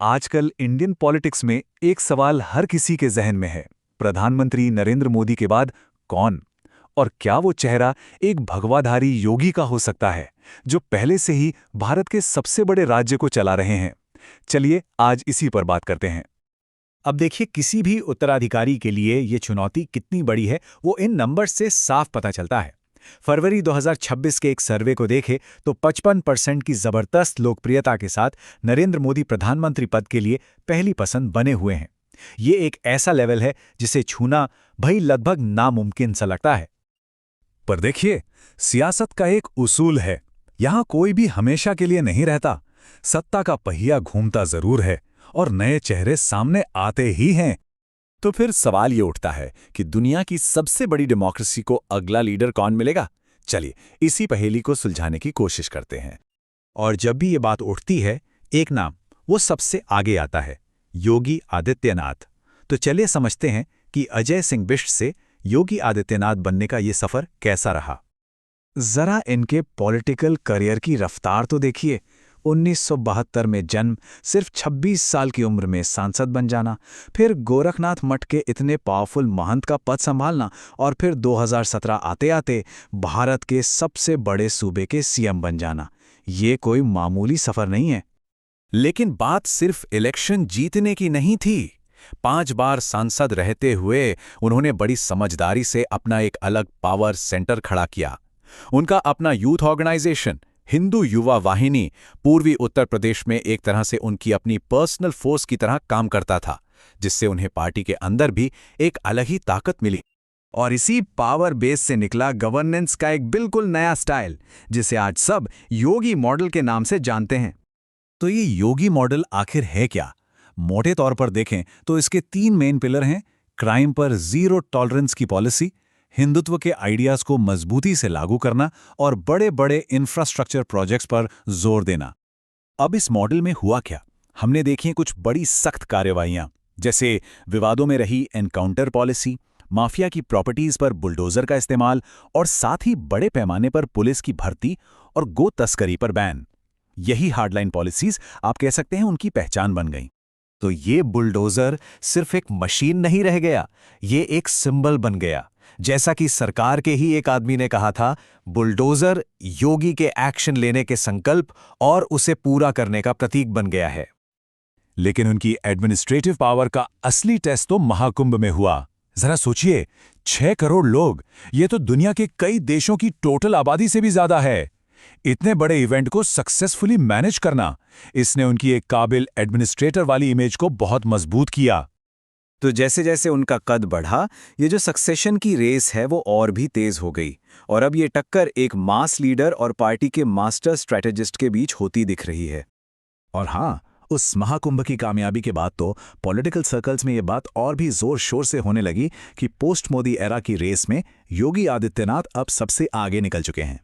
आजकल Indian politics में एक सवाल हर किसी के जहन में है। प्रधानमंत्री नरेंद्र मोदी के बाद कौन? और क्या वो चेहरा एक भगवाधारी योगी का हो सकता है, जो पहले से ही भारत के सबसे बड़े राज्य को चला रहे हैं? चलिए आज इसी पर बात करते हैं। अब देखिए, किसी भी उत्तराधिकारी के लिए ये चुनौती कितनी बड़ी है वो इन नंबर से साफ पता चलता है। फरवरी 2026 के एक सर्वे को देखें तो 55% की जबरदस्त लोकप्रियता के साथ नरेंद्र मोदी प्रधानमंत्री पद के लिए पहली पसंद बने हुए हैं। ये एक ऐसा लेवल है जिसे छूना भई लगभग नामुमकिन सा लगता है। पर देखिए, सियासत का एक उसूल है, यहां कोई भी हमेशा के लिए नहीं रहता। सत्ता का पहिया घूमता जरूर है और नए चेहरे सामने आते ही हैं। तो फिर सवाल ये उठता है कि दुनिया की सबसे बड़ी डेमोक्रेसी को अगला लीडर कौन मिलेगा? चलिए इसी पहेली को सुलझाने की कोशिश करते हैं। और जब भी ये बात उठती है, एक नाम वो सबसे आगे आता है, योगी आदित्यनाथ। तो चलिए समझते हैं कि अजय सिंह बिष्ट से योगी आदित्यनाथ बनने का ये सफर कैसा रहा। जरा इनके पॉलिटिकल करियर की रफ्तार तो देखिए। 1972 में जन्म, सिर्फ 26 साल की उम्र में सांसद बन जाना, फिर गोरखनाथ मठ के इतने पावरफुल महंत का पद संभालना और फिर 2017 आते आते भारत के सबसे बड़े सूबे के सीएम बन जाना। ये कोई मामूली सफर नहीं है। लेकिन बात सिर्फ इलेक्शन जीतने की नहीं थी। 5 बार सांसद रहते हुए उन्होंने बड़ी समझदारी से अपना एक अलग पावर सेंटर खड़ा किया। उनका अपना यूथ ऑर्गेनाइजेशन हिंदू युवा वाहिनी पूर्वी उत्तर प्रदेश में एक तरह से उनकी अपनी पर्सनल फोर्स की तरह काम करता था, जिससे उन्हें पार्टी के अंदर भी एक अलग ही ताकत मिली। और इसी पावर बेस से निकला गवर्नेंस का एक बिल्कुल नया स्टाइल, जिसे आज सब योगी मॉडल के नाम से जानते हैं। तो ये योगी मॉडल आखिर है क्या? मोटे तौर पर देखें तो इसके 3 मेन पिलर हैं: क्राइम पर जीरो टॉलरेंस की पॉलिसी, हिंदुत्व के आइडियाज को मजबूती से लागू करना और बड़े बड़े इंफ्रास्ट्रक्चर प्रोजेक्ट्स पर जोर देना। अब इस मॉडल में हुआ क्या? हमने देखी कुछ बड़ी सख्त कार्रवाइयां, जैसे विवादों में रही एनकाउंटर पॉलिसी, माफिया की प्रॉपर्टीज पर बुलडोजर का इस्तेमाल और साथ ही बड़े पैमाने पर पुलिस की भर्ती और गो तस्करी पर बैन। यही हार्डलाइन पॉलिसीज आप कह सकते हैं उनकी पहचान बन गई। तो ये बुलडोजर सिर्फ एक मशीन नहीं रह गया, ये एक सिंबल बन गया। जैसा कि सरकार के ही एक आदमी ने कहा था, बुलडोजर योगी के एक्शन लेने के संकल्प और उसे पूरा करने का प्रतीक बन गया है। लेकिन उनकी एडमिनिस्ट्रेटिव पावर का असली टेस्ट तो महाकुंभ में हुआ। जरा सोचिए, 6 करोड़ लोग, ये तो दुनिया के कई देशों की टोटल आबादी से भी ज्यादा है। इतने बड़े इवेंट को सक्सेसफुली मैनेज करना, इसने उनकी एक काबिल एडमिनिस्ट्रेटर वाली इमेज को बहुत मजबूत किया। तो जैसे जैसे उनका कद बढ़ा, ये जो सक्सेशन की रेस है वो और भी तेज हो गई और अब ये टक्कर एक मास लीडर और पार्टी के मास्टर स्ट्रैटेजिस्ट के बीच होती दिख रही है। और हाँ, उस महाकुंभ की कामयाबी के बाद तो पॉलिटिकल सर्कल्स में ये बात और भी जोर शोर से होने लगी कि पोस्ट मोदी एरा की रेस में योगी आदित्यनाथ अब सबसे आगे निकल चुके हैं।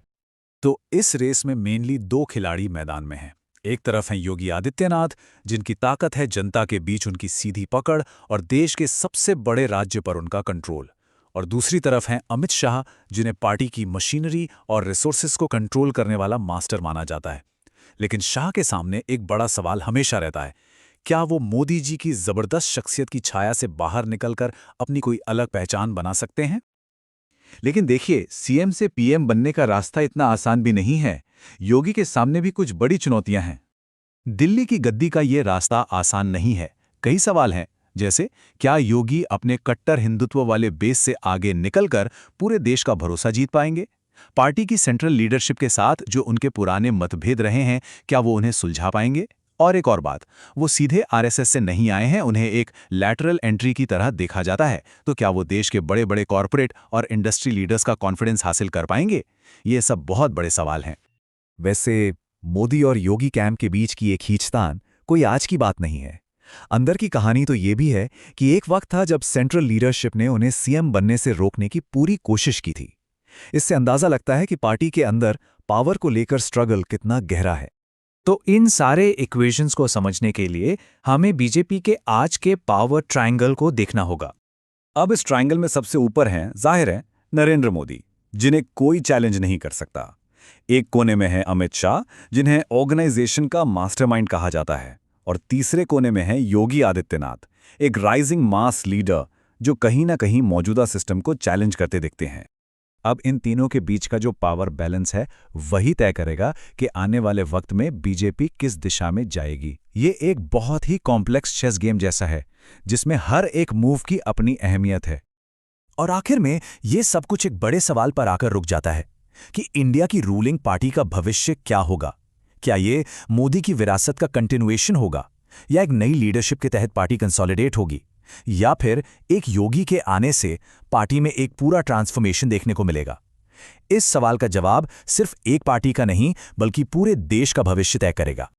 तो इस रेस में मेनली 2 खिलाड़ी मैदान में हैं। एक तरफ हैं योगी आदित्यनाथ, जिनकी ताकत है जनता के बीच उनकी सीधी पकड़ और देश के सबसे बड़े राज्य पर उनका कंट्रोल। और दूसरी तरफ हैं अमित शाह, जिन्हें पार्टी की मशीनरी और रिसोर्सेज को कंट्रोल करने वाला मास्टर माना जाता है। लेकिन शाह के सामने एक बड़ा सवाल हमेशा रहता है, क्या वो मोदी जी की जबरदस्त शख्सियत की छाया से बाहर निकलकर अपनी कोई अलग पहचान बना सकते हैं? लेकिन देखिए, सीएम से पीएम बनने का रास्ता इतना आसान भी नहीं है। योगी के सामने भी कुछ बड़ी चुनौतियां हैं। दिल्ली की गद्दी का ये रास्ता आसान नहीं है। कई सवाल हैं, जैसे क्या योगी अपने कट्टर हिंदुत्व वाले बेस से आगे निकलकर पूरे देश का भरोसा जीत पाएंगे? पार्टी की सेंट्रल लीडरशिप के साथ जो उनके पुराने मतभेद रहे हैं, क्या वो उन्हें सुलझा पाएंगे? और एक और बात, वो सीधे आरएसएस से नहीं आए हैं, उन्हें एक लैटरल एंट्री की तरह देखा जाता है। तो क्या वो देश के बड़े बड़े कॉरपोरेट और इंडस्ट्री लीडर्स का कॉन्फिडेंस हासिल कर पाएंगे? ये सब बहुत बड़े सवाल हैं। वैसे मोदी और योगी कैंप के बीच की ये खींचतान कोई आज की बात नहीं है। अंदर की कहानी तो ये भी है कि एक वक्त था जब सेंट्रल लीडरशिप ने उन्हें सीएम बनने से रोकने की पूरी कोशिश की थी। इससे अंदाजा लगता है कि पार्टी के अंदर पावर को लेकर स्ट्रगल कितना गहरा है। तो इन सारे इक्वेशंस को समझने के लिए हमें बीजेपी के आज के पावर ट्रायंगल को देखना होगा। अब इस ट्रायंगल में सबसे ऊपर हैं, जाहिर है, नरेंद्र मोदी, जिन्हें कोई चैलेंज नहीं कर सकता। एक कोने में है अमित शाह, जिन्हें ऑर्गेनाइजेशन का मास्टरमाइंड कहा जाता है, और तीसरे कोने में है योगी आदित्यनाथ, एक राइजिंग मास लीडर जो कहीं ना कहीं मौजूदा सिस्टम को चैलेंज करते दिखते हैं। अब इन तीनों के बीच का जो पावर बैलेंस है वही तय करेगा कि आने वाले वक्त में बीजेपी किस दिशा में जाएगी। ये एक बहुत ही कॉम्प्लेक्स चेस गेम जैसा है जिसमें हर एक मूव की अपनी अहमियत है। और आखिर में ये सब कुछ एक बड़े सवाल पर आकर रुक जाता है कि इंडिया की रूलिंग पार्टी का भविष्य क्या होगा। क्या ये मोदी की विरासत का कंटिन्यूएशन होगा, या एक नई लीडरशिप के तहत पार्टी कंसोलिडेट होगी, या फिर एक योगी के आने से पार्टी में एक पूरा ट्रांसफॉर्मेशन देखने को मिलेगा। इस सवाल का जवाब सिर्फ एक पार्टी का नहीं बल्कि पूरे देश का भविष्य तय करेगा।